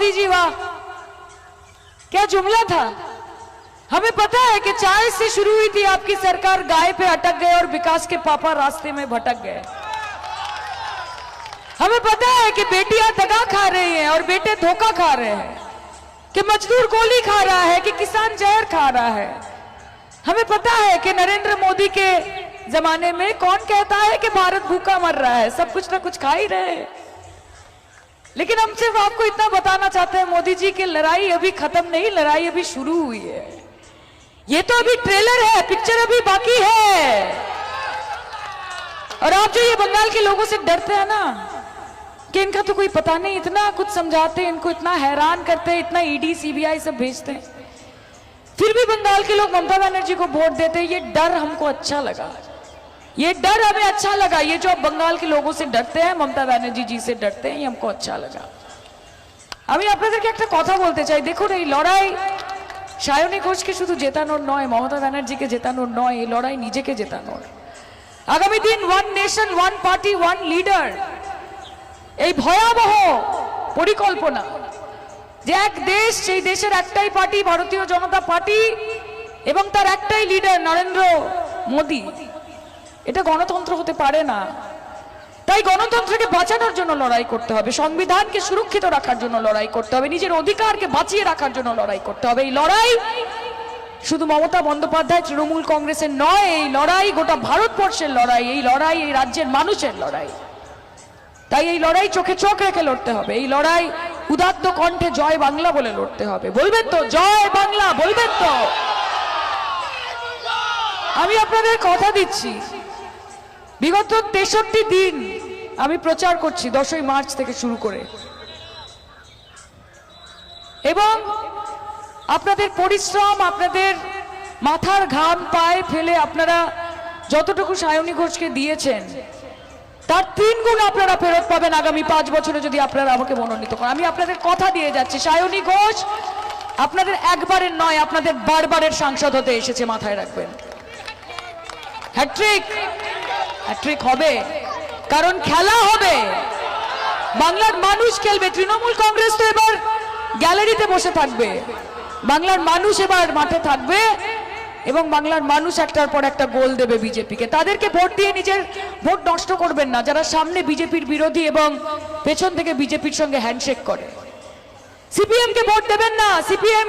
मोदी जी वाह, क्या जुमला था। हमें पता है कि चाय से शुरू हुई थी आपकी सरकार, गाय पे अटक गए और विकास के पापा रास्ते में भटक गए। हमें पता है कि बेटियां दगा खा रही हैं और बेटे धोखा खा रहे हैं, कि मजदूर गोली खा रहा है, कि किसान जहर खा रहा है। हमें पता है कि नरेंद्र मोदी के जमाने में कौन कहता है कि भारत भूखा मर रहा है, सब कुछ ना कुछ खा ही रहे हैं। लेकिन हम सिर्फ आपको इतना बताना चाहते हैं मोदी जी की लड़ाई अभी खत्म नहीं, लड़ाई अभी शुरू हुई है। ये तो अभी ट्रेलर है, पिक्चर अभी बाकी है। और आप जो ये बंगाल के लोगों से डरते हैं ना कि इनका तो कोई पता नहीं, इतना कुछ समझाते हैं, इनको इतना हैरान करते हैं, इतना ईडी सीबीआई सब भेजते हैं, फिर भी बंगाल के लोग ममता बनर्जी को वोट देते हैं। ये डर हमको अच्छा लगा, ये डर हमें अच्छा लगा। ये जो बंगाल के लोगों से डरते हैं, ममता बनर्जी जी से डरते हैं, ये हमको अच्छा लगा। আমি আপনাদেরকে একটা কথা বলতে চাই, দেখুন এই লড়াই সায়নী ঘোষকে শুধু জেতানোর নয়, মমতা ব্যানার্জিকে জেতানোর নয়, এই লড়াই নিজেকে জেতানোর। আগামী দিন one nation one party one leader, এই ভয়াবহ পরিকল্পনা যে এক দেশ, সেই দেশের একটাই পার্টি ভারতীয় জনতা পার্টি এবং তার একটাই লিডার নরেন্দ্র মোদি, এটা গণতন্ত্র হতে পারে না। তাই গণতন্ত্রকে বাঁচানোর জন্য লড়াই করতে হবে, সংবিধানকে সুরক্ষিত রাখার জন্য লড়াই করতে হবে, নিজের অধিকারকে বাঁচিয়ে রাখার জন্য লড়াই করতে হবে। এই লড়াই শুধু মমতা বন্দ্যোপাধ্যায় তৃণমূল কংগ্রেসের নয়, এই লড়াই গোটা ভারতবর্ষের লড়াই, এই লড়াই এই রাজ্যের মানুষের লড়াই। তাই এই লড়াই চোখে চোখ রেখে লড়তে হবে, এই লড়াই উদাত্ত কণ্ঠে জয় বাংলা বলে লড়তে হবে। বলবেন তো জয় বাংলা? বলবেন তো? আমি আপনাদের কথা দিচ্ছি, বিগত 63 দিন আমি প্রচার করছি 10ই মার্চ থেকে শুরু করে, এবং আপনাদের পরিশ্রম, আপনাদের মাথার ঘাম পায়ে ফেলে আপনারা যতটুকু সায়নী ঘোষকে দিয়েছেন তার 3 গুণ আপনারা ফেরত পাবেন আগামী 5 বছরে যদি আপনারা আমাকে মনোনীত করেন। আমি আপনাদের কথা দিয়ে যাচ্ছি, সায়নী ঘোষ আপনাদের একবারের নয়, আপনাদের বারবারের সাংসদ হতে এসেছে, মাথায় রাখবেন। হ্যাট্রিক, হ্যাট্রিক হবে, কারণ খেলা হবে, বাংলার মানুষ খেলবে। তৃণমূল কংগ্রেস তো এবার গ্যালারিতে বসে থাকবে, বাংলার মানুষ এবার মাঠে থাকবে এবং বাংলার মানুষ একটার পর একটা গোল দেবে বিজেপিকে। তাদেরকে ভোট দিয়ে নিজের ভোট নষ্ট করবেন না, যারা সামনে বিজেপির বিরোধী এবং পেছন থেকে বিজেপির সঙ্গে হ্যান্ডশেক করে। সিপিএম কে ভোট দেবেন না। সিপিএম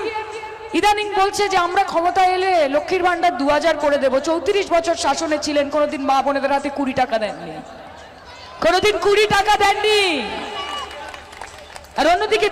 ইদানিং বলছে যে আমরা ক্ষমতা এলে লক্ষ্মীর ভান্ডার 2000 করে দেব। 34 বছর শাসনে ছিলেন, কোনোদিন মা বোনেদের হাতে 20 টাকা দেননি, কোনোদিন 20 টাকা দেননি। আর অন্যদিকে